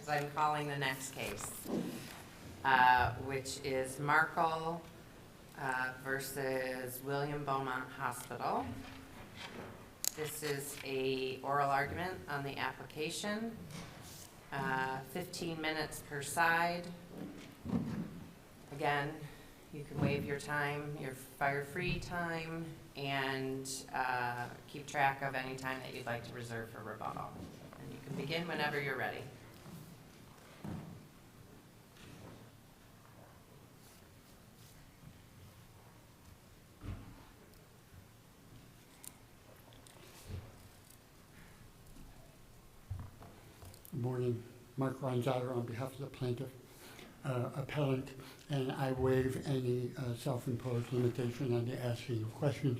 I'm calling the next case, which is Markel versus William Beaumont Hospital. This is a oral argument on the application, 15 minutes per side. Again, you can waive your time, your fire-free time, and keep track of any time that you'd like to reserve for rebuttal. And you can begin whenever you're ready. Good morning. Mark Ronzato on behalf of the plaintiff appellant, and I waive any self-imposed limitation on the asking of questions.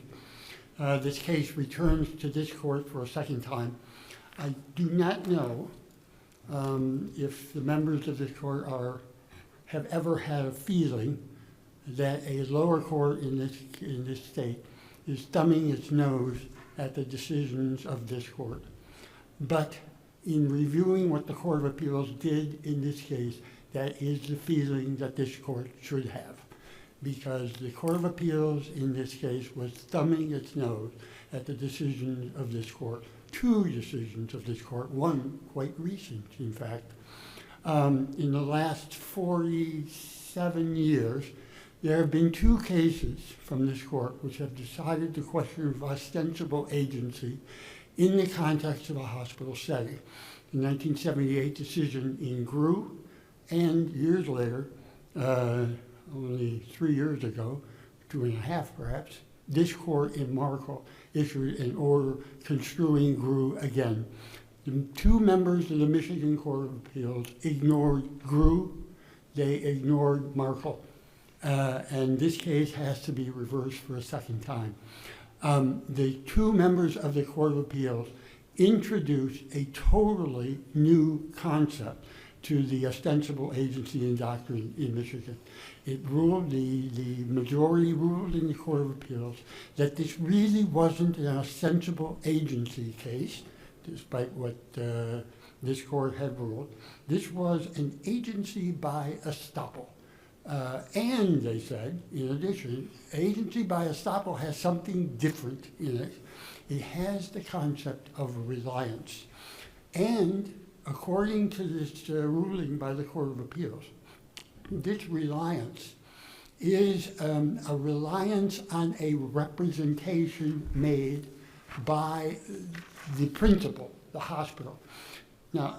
This case returns to this court for a second time. I do not know if the members of this court have ever had a feeling that a lower court in this state is thumbing its nose at the decisions of this court. But in reviewing what the Court of Appeals did in this case, that is the feeling that this court should have, because the Court of Appeals in this case was thumbing its nose at the decisions of this court, two decisions of this court, one quite recent, in fact. In the last 47 years, there have been two cases from this court which have decided the question of ostensible agency in the context of a hospital setting. The 1978 decision in Grew, and years later, only 3 years ago, 2.5 perhaps, this court in Markel issued an order construing Grew again. The two members of the Michigan Court of Appeals ignored Grew, they ignored Markel, and this case has to be reversed for a second time. The two members of the Court of Appeals introduced a totally new concept to the ostensible agency and doctrine in Michigan. It ruled, the majority ruled in the Court of Appeals that this really wasn't an ostensible agency case, despite what this court had ruled. This was an agency by estoppel. And they said, in addition, agency by estoppel has something different in it. It has the concept of reliance. And according to this ruling by the Court of Appeals, this reliance is a reliance on a representation made by the principal, the hospital. Now,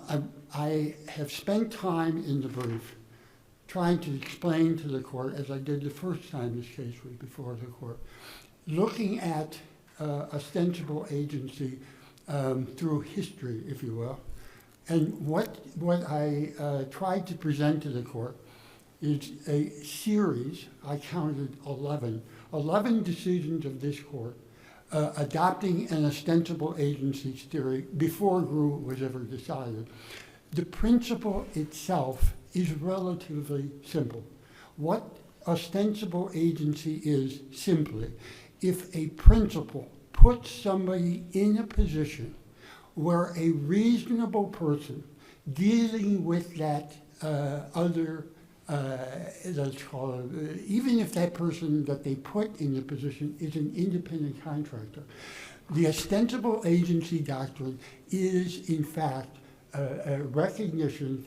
I have spent time in the brief trying to explain to the court, as I did the first time this case was before the court, looking at ostensible agency through history, if you will. And what I tried to present to the court is a series, I counted 11 decisions of this court adopting an ostensible agency theory before Grew was ever decided. The principle itself is relatively simple. What ostensible agency is simply if a principal puts somebody in a position where a reasonable person dealing with that other, let's call it, even if that person that they put in the position is an independent contractor, the ostensible agency doctrine is in fact a recognition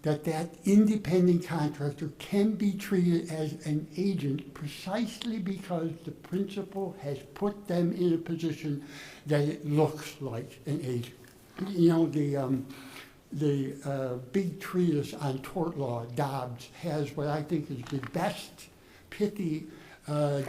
that independent contractor can be treated as an agent precisely because the principal has put them in a position that it looks like an agent. You know, the big treatise on tort law, Dobbs, has what I think is the best pithy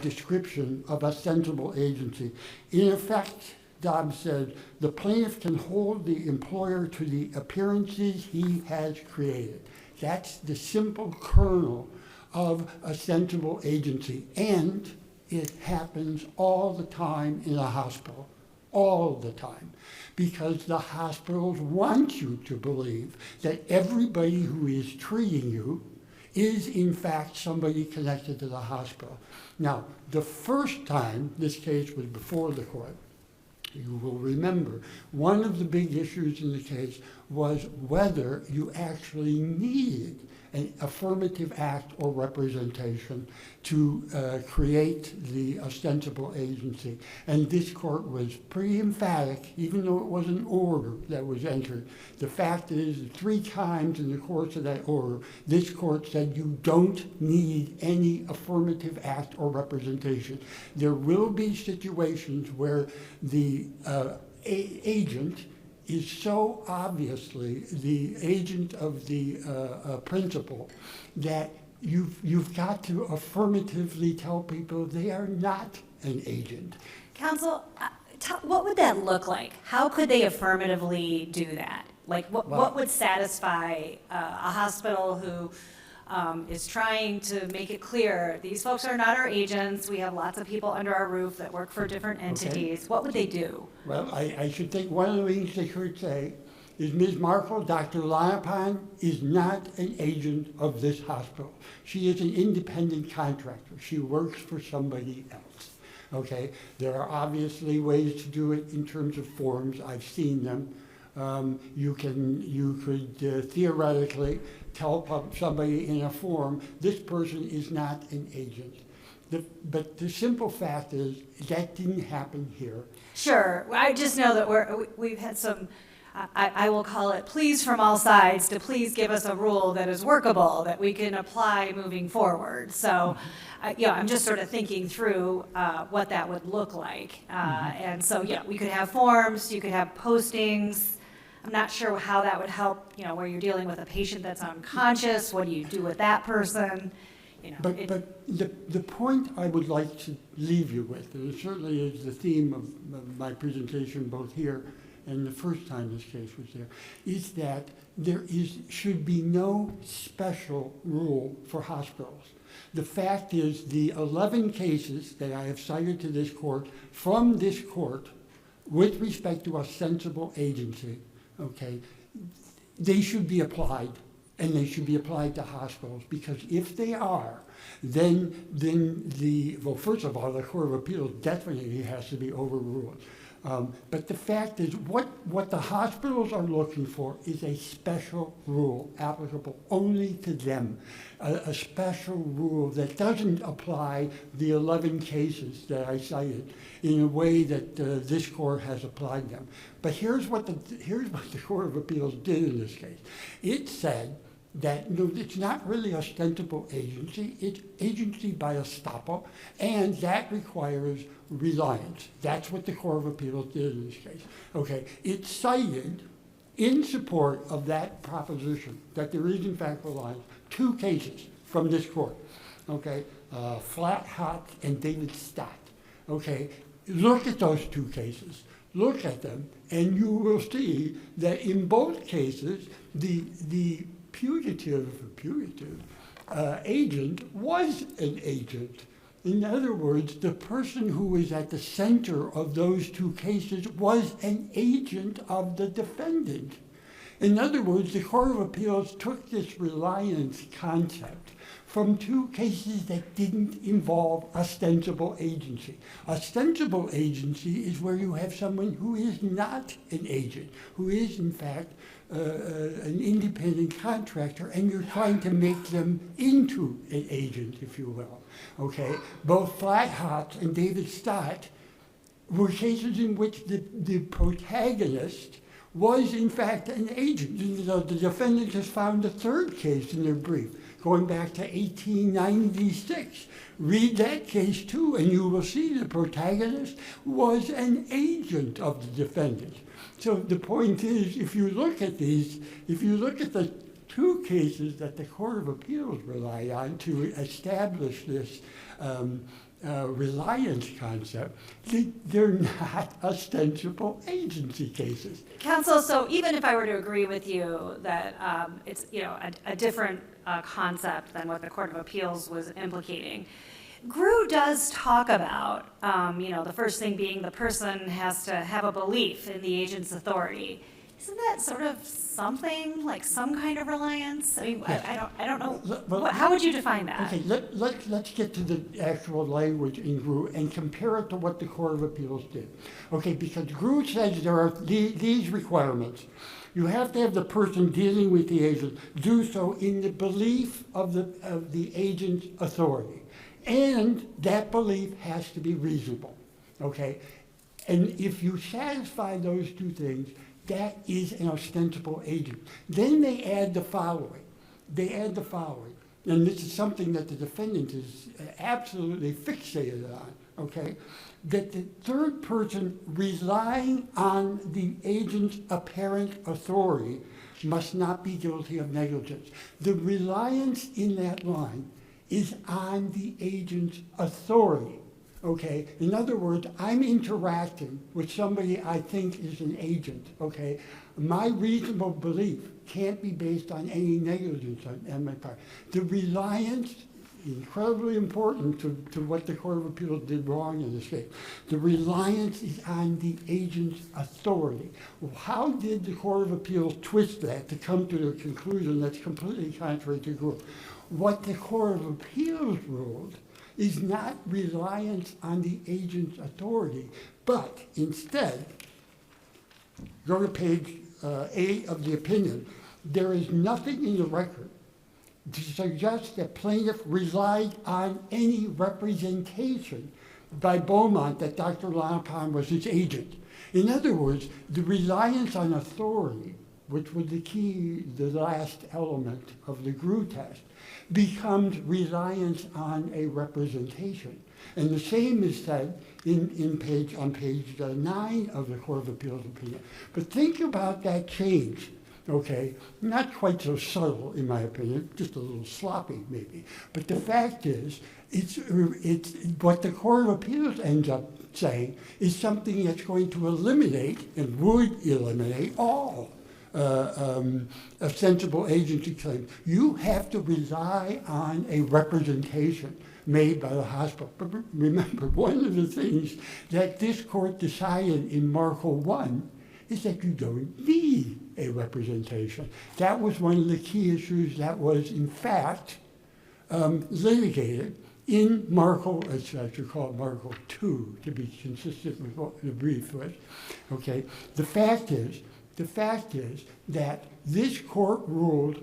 description of ostensible agency. In effect, Dobbs said, the plaintiff can hold the employer to the appearances he has created. That's the simple kernel of ostensible agency. And it happens all the time in a hospital, all the time. Because the hospitals want you to believe that everybody who is treating you is in fact somebody connected to the hospital. Now, the first time this case was before the court, you will remember, one of the big issues in the case was whether you actually needed an affirmative act or representation to create the ostensible agency. And this court was pretty emphatic, even though it was an order that was entered. The fact is, 3 times in the course of that order, this court said you don't need any affirmative act or representation. There will be situations where the agent is so obviously the agent of the principal that you've got to affirmatively tell people they are not an agent. Counsel, what would that look like? How could they affirmatively do that? Like, what would satisfy a hospital who is trying to make it clear, these folks are not our agents, we have lots of people under our roof that work for different entities. Okay. What would they do? Well, I should think one of the things they could say is Ms. Markel, Dr. Lanapon, is not an agent of this hospital. She is an independent contractor. She works for somebody else. Okay? There are obviously ways to do it in terms of forms. I've seen them. You could theoretically tell somebody in a form, this person is not an agent. But the simple fact is that didn't happen here. Sure. I just know that we've had some, I will call it pleas from all sides to please give us a rule that is workable, that we can apply moving forward. So, I'm just sort of thinking through what that would look like. And so, we could have forms, you could have postings. I'm not sure how that would help, where you're dealing with a patient that's unconscious. What do you do with that person? But the point I would like to leave you with, and it certainly is the theme of my presentation both here and the first time this case was there, is that there should be no special rule for hospitals. The fact is the 11 cases that I have cited to this court, from this court, with respect to a sensible agency, okay, they should be applied, and they should be applied to hospitals, because if they are, then first of all, the Court of Appeals definitely has to be overruled. But the fact is, what the hospitals are looking for is a special rule applicable only to them, a special rule that doesn't apply the 11 cases that I cited in a way that this court has applied them. But here's what the Court of Appeals did in this case. It said that it's not really ostensible agency, it's agency by estoppel, and that requires reliance. That's what the Court of Appeals did in this case. Okay, it cited, in support of that proposition, that there is in fact reliance, 2 cases from this court. Okay, Flat Hot and David Stott. Okay, look at those 2 cases. Look at them, and you will see that in both cases, the putative agent was an agent. In other words, the person who was at the center of those 2 cases was an agent of the defendant. In other words, the Court of Appeals took this reliance concept from 2 cases that didn't involve ostensible agency. Ostensible agency is where you have someone who is not an agent, who is in fact an independent contractor, and you're trying to make them into an agent, if you will. Okay, both Flat Hot and David Stott were cases in which the protagonist was in fact an agent. The defendant has found a 3rd case in their brief, going back to 1896. Read that case too, and you will see the protagonist was an agent of the defendant. So the point is, if you look at the 2 cases that the Court of Appeals relied on to establish this reliance concept, they're not ostensible agency cases. Counsel, so even if I were to agree with you that it's a different concept than what the Court of Appeals was implicating, GRU does talk about, the first thing being the person has to have a belief in the agent's authority. Isn't that sort of something like some kind of reliance? I mean, yes. I don't know. Well, how would you define that? Okay, let's get to the actual language in GRU and compare it to what the Court of Appeals did. Okay, because GRU says there are these requirements. You have to have the person dealing with the agent do so in the belief of the agent's authority. And that belief has to be reasonable, okay? And if you satisfy those two things, that is an ostensible agent. Then they add the following. And this is something that the defendant is absolutely fixated on, okay? That the third person relying on the agent's apparent authority must not be guilty of negligence. The reliance in that line is on the agent's authority, okay? In other words, I'm interacting with somebody I think is an agent, okay? My reasonable belief can't be based on any negligence on my part. The reliance, incredibly important to what the Court of Appeals did wrong in this case. The reliance is on the agent's authority. Well, how did the Court of Appeals twist that to come to the conclusion that's completely contrary to group? What the Court of Appeals ruled is not reliance on the agent's authority, but instead, go to page 8 of the opinion. There is nothing in the record to suggest that plaintiff relied on any representation by Beaumont that Dr. Lanapon was his agent. In other words, the reliance on authority, which was the last element of the GRU test, becomes reliance on a representation. And the same is said on page 9 of the Court of Appeals opinion. But think about that change. Okay, not quite so subtle in my opinion, just a little sloppy maybe. But the fact is, it's what the Court of Appeals ends up saying is something that's going to eliminate and would eliminate all ostensible agency claims. You have to rely on a representation made by the hospital. But remember, one of the things that this court decided in Markel 1 is that you don't need a representation. That was one of the key issues that was, in fact, litigated in Markel, as I should call it Markel 2, to be consistent with what the brief was. Okay, the fact is that this court ruled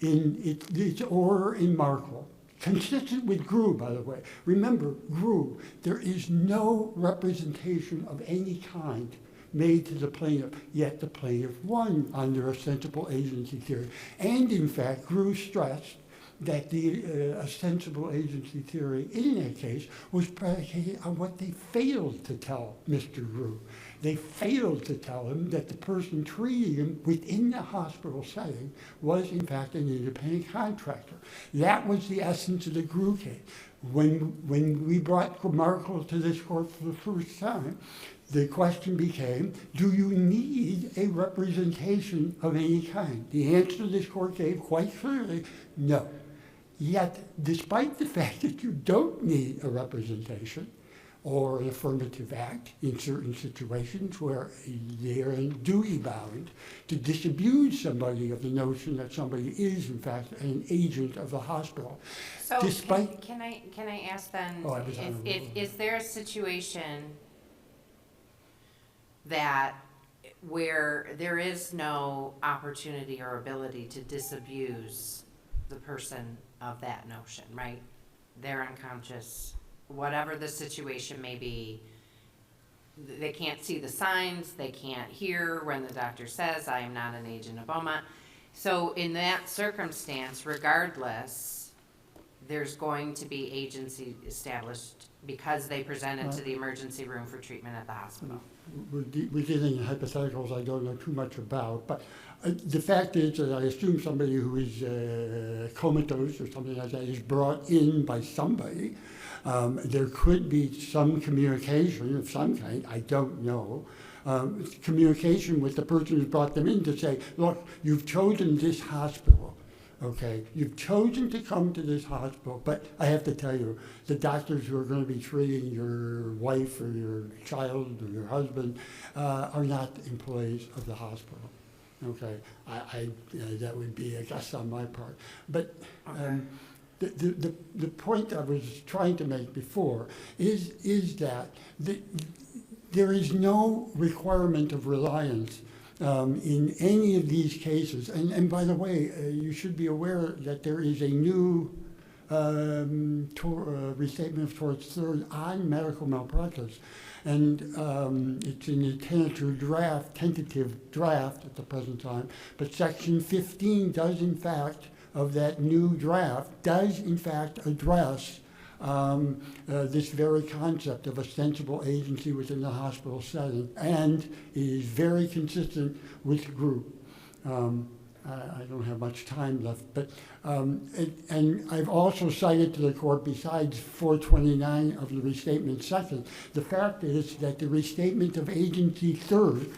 in its order in Markel, consistent with GRU, by the way. Remember, GRU, there is no representation of any kind made to the plaintiff, yet the plaintiff won under ostensible agency theory. And in fact, GRU stressed that the ostensible agency theory in that case was predicated on what they failed to tell Mr. GRU. They failed to tell him that the person treating him within the hospital setting was in fact an independent contractor. That was the essence of the GRU case. When we brought Markel to this court for the first time, the question became, do you need a representation of any kind? The answer this court gave quite clearly, no. Yet, despite the fact that you don't need a representation or an affirmative act in certain situations where they are duty bound to disabuse somebody of the notion that somebody is, in fact, an agent of the hospital. So Despite, can I ask then, Oh, I was on a roll. is there a situation that where there is no opportunity or ability to disabuse the person of that notion, right? They're unconscious, whatever the situation may be, they can't see the signs, they can't hear when the doctor says, I am not an agent of Beaumont. So in that circumstance, regardless, there's going to be agency established because they presented to the emergency room for treatment at the hospital. we're dealing in hypotheticals I don't know too much about, but the fact is that I assume somebody who is comatose or something like that is brought in by somebody. There could be some communication of some kind, I don't know. Communication with the person who's brought them in to say, look, you've chosen this hospital. Okay, you've chosen to come to this hospital, but I have to tell you, the doctors who are going to be treating your wife or your child or your husband are not employees of the hospital. Okay, that would be a guess on my part. But the point I was trying to make before is that there is no requirement of reliance in any of these cases, and by the way, you should be aware that there is a new restatement of torts third on medical malpractice. And it's in a tentative draft at the present time, but section 15 does in fact, of that new draft, does in fact address this very concept of ostensible agency within the hospital setting, and is very consistent with group. I don't have much time left, but and I've also cited to the court, besides 429 of the restatement second, the fact is that the restatement of agency third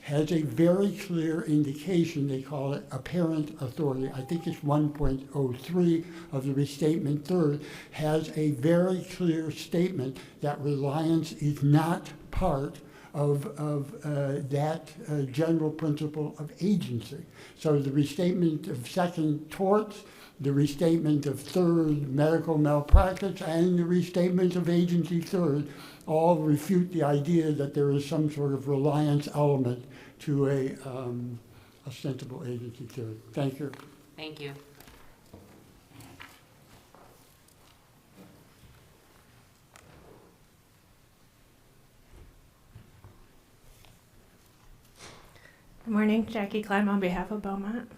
has a very clear indication, they call it apparent authority. I think it's 1.03 of the restatement third, has a very clear statement that reliance is not part of that general principle of agency. So the restatement of second torts, the restatement of third medical malpractice, and the restatement of agency third all refute the idea that there is some sort of reliance element to a ostensible agency third. Thank you. Thank you. Good morning, Jackie Klein on behalf of Beaumont.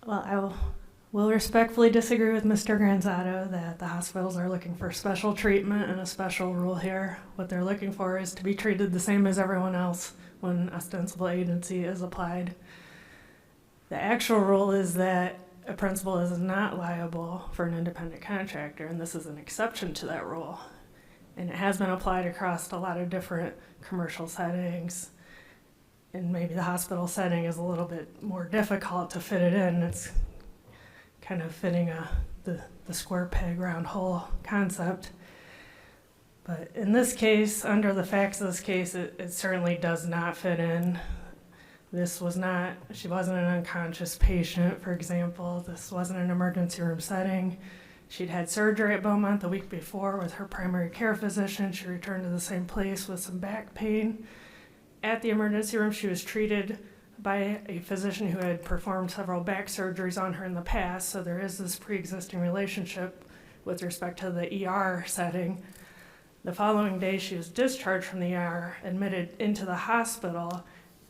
Well, I will respectfully disagree with Mr. Granzato that the hospitals are looking for special treatment and a special rule here. What they're looking for is to be treated the same as everyone else when ostensible agency is applied. The actual rule is that a principal is not liable for an independent contractor, and this is an exception to that rule. And it has been applied across a lot of different commercial settings. And maybe the hospital setting is a little bit more difficult to fit it in. It's kind of fitting the square peg round hole concept. But in this case, under the facts of this case, it certainly does not fit in. She wasn't an unconscious patient, for example. This wasn't an emergency room setting. She'd had surgery at Beaumont the week before with her primary care physician. She returned to the same place with some back pain. At the emergency room, she was treated by a physician who had performed several back surgeries on her in the past, so there is this pre-existing relationship with respect to the ER setting. The following day, she was discharged from the ER, admitted into the hospital,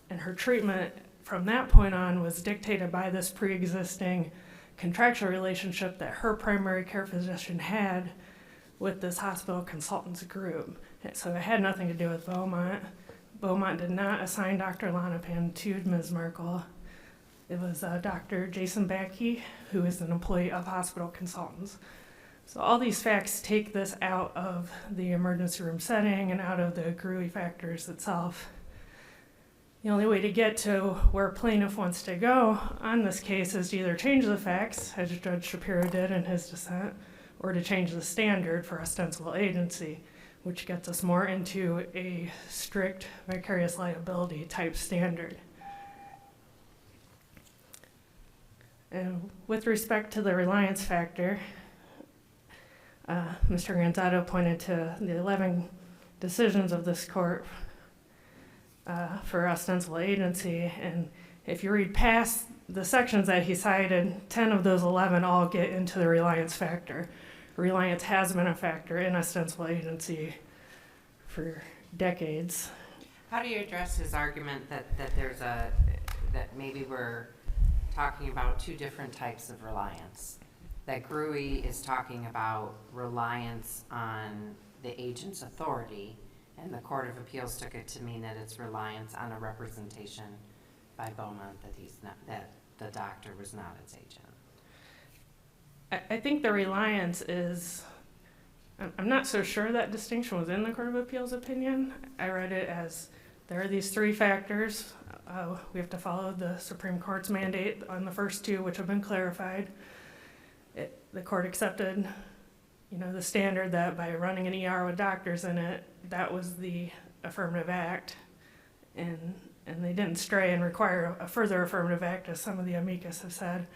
and her treatment from that point on was dictated by this pre-existing contractual relationship that her primary care physician had with this hospital consultants group. So it had nothing to do with Beaumont. Beaumont did not assign Dr. Lonapan to Ms. Markel. It was Dr. Jason Backey, who is an employee of hospital consultants. So all these facts take this out of the emergency room setting and out of the GRUI factors itself. The only way to get to where plaintiff wants to go on this case is to either change the facts, as Judge Shapiro did in his dissent, or to change the standard for ostensible agency, which gets us more into a strict vicarious liability type standard. And with respect to the reliance factor, Mr. Granzato pointed to the 11 decisions of this court for ostensible agency, and if you read past the sections that he cited, 10 of those 11 all get into the reliance factor. Reliance has been a factor in ostensible agency for decades. How do you address his argument that maybe we're talking about two different types of reliance? That GRUI is talking about reliance on the agent's authority, and the Court of Appeals took it to mean that it's reliance on a representation by Beaumont that the doctor was not its agent. I think the reliance is, I'm not so sure that distinction was in the Court of Appeals opinion. I read it as there are these three factors. We have to follow the Supreme Court's mandate on the first two, which have been clarified. The court accepted, the standard that by running an ER with doctors in it, that was the affirmative act, and they didn't stray and require a further affirmative act, as some of the amicus have said.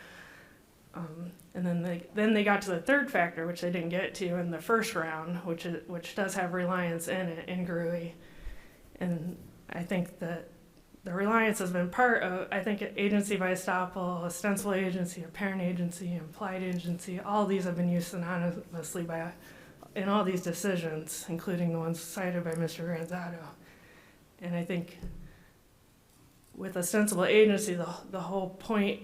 And then they got to the third factor, which they didn't get to in the first round, which does have reliance in it in GRUI. And I think that the reliance has been part of, I think, agency by estoppel, ostensible agency, apparent agency, implied agency, all these have been used synonymously in all these decisions, including the ones cited by Mr. Granzato. And I think with ostensible agency, the whole point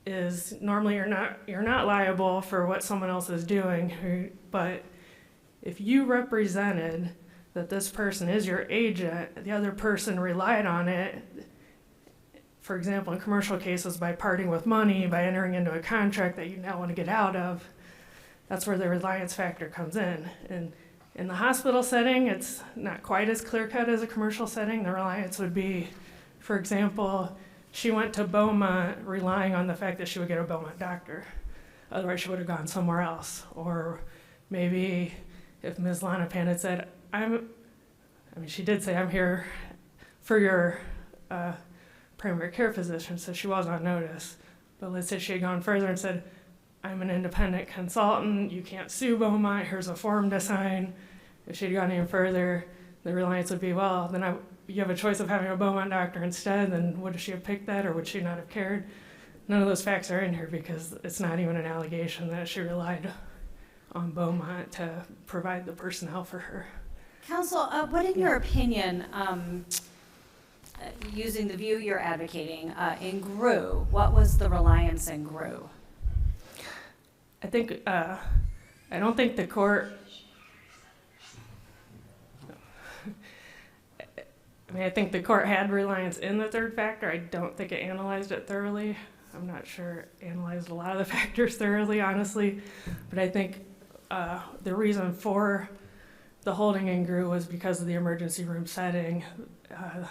is normally you're not liable for what someone else is doing, but if you represented that this person is your agent, the other person relied on it, for example, in commercial cases, by parting with money, by entering into a contract that you now want to get out of, that's where the reliance factor comes in. And in the hospital setting, it's not quite as clear-cut as a commercial setting. The reliance would be, for example, she went to Beaumont relying on the fact that she would get a Beaumont doctor. Otherwise, she would have gone somewhere else. Or maybe if Ms. Lanapan had said, she did say, I'm here for your primary care physician, so she was on notice. But let's say she had gone further and said, I'm an independent consultant, you can't sue Beaumont, here's a form to sign. If she had gone even further, the reliance would be, well, then you have a choice of having a Beaumont doctor instead, then would she have picked that or would she not have cared? None of those facts are in here because it's not even an allegation that she relied on Beaumont to provide the personnel for her. Counsel, what in your opinion, using the view you're advocating, in GRU, what was the reliance in GRU? I think, I don't think the court, I think the court had reliance in the third factor. I don't think it analyzed it thoroughly. I'm not sure it analyzed a lot of the factors thoroughly, honestly. But I think the reason for the holding in GRU was because of the emergency room setting.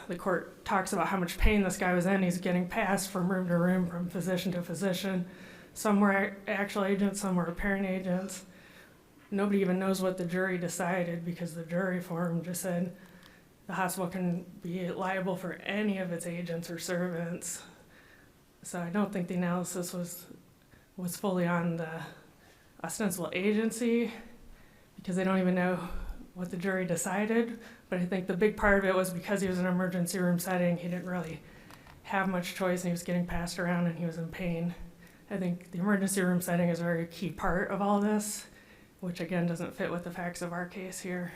The court talks about how much pain this guy was in. He's getting passed from room to room, from physician to physician. Some were actual agents, some were apparent agents. Nobody even knows what the jury decided because the jury form just said the hospital can be liable for any of its agents or servants. So I don't think the analysis was fully on the ostensible agency because they don't even know what the jury decided. But I think the big part of it was because he was in an emergency room setting, he didn't really have much choice and he was getting passed around and he was in pain. I think the emergency room setting is a very key part of all this, which again doesn't fit with the facts of our case here.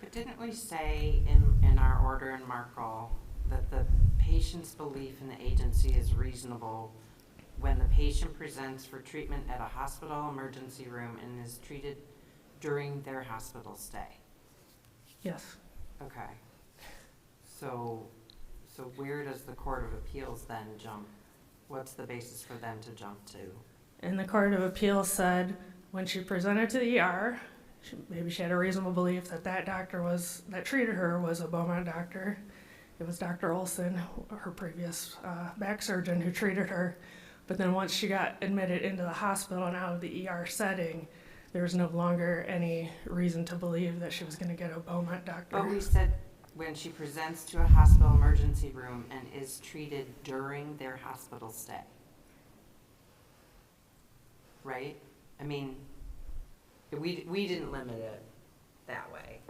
But didn't we say in our order in Markel that the patient's belief in the agency is reasonable when the patient presents for treatment at a hospital emergency room and is treated during their hospital stay? Yes. Okay. So where does the Court of Appeals then jump? What's the basis for them to jump to? And the Court of Appeals said when she presented to the ER, maybe she had a reasonable belief that doctor that treated her was a Beaumont doctor. It was Dr. Olson, her previous back surgeon who treated her. But then once she got admitted into the hospital and out of the ER setting, there was no longer any reason to believe that she was going to get a Beaumont doctor. But we said when she presents to a hospital emergency room and is treated during their hospital stay. Right? I mean, we didn't limit it that way.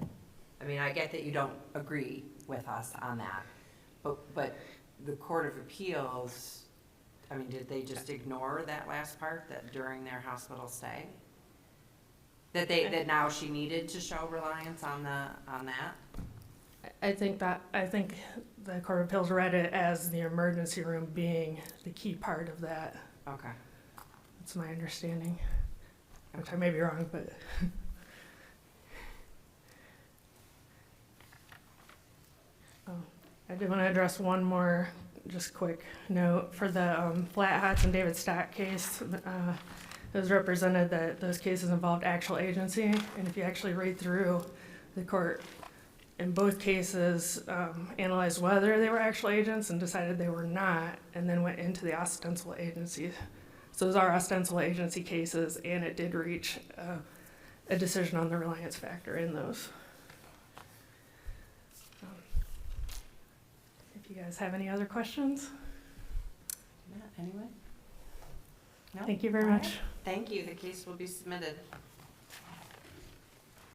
I mean, I get that you don't agree with us on that, but the Court of Appeals, I mean, did they just ignore that last part, that during their hospital stay? That now she needed to show reliance on that? I think the Court of Appeals read it as the emergency room being the key part of that. Okay. That's my understanding, which I may be wrong, but. I did want to address one more just quick note. For the Flat Hats and David Stock case, it was represented that those cases involved actual agency, and if you actually read through, the court in both cases analyzed whether they were actual agents and decided they were not, and then went into the ostensible agency. So those are ostensible agency cases, and it did reach a decision on the reliance factor in those. If you guys have any other questions? Anyway? No? Thank you very All much. right. Thank you. The case will be submitted.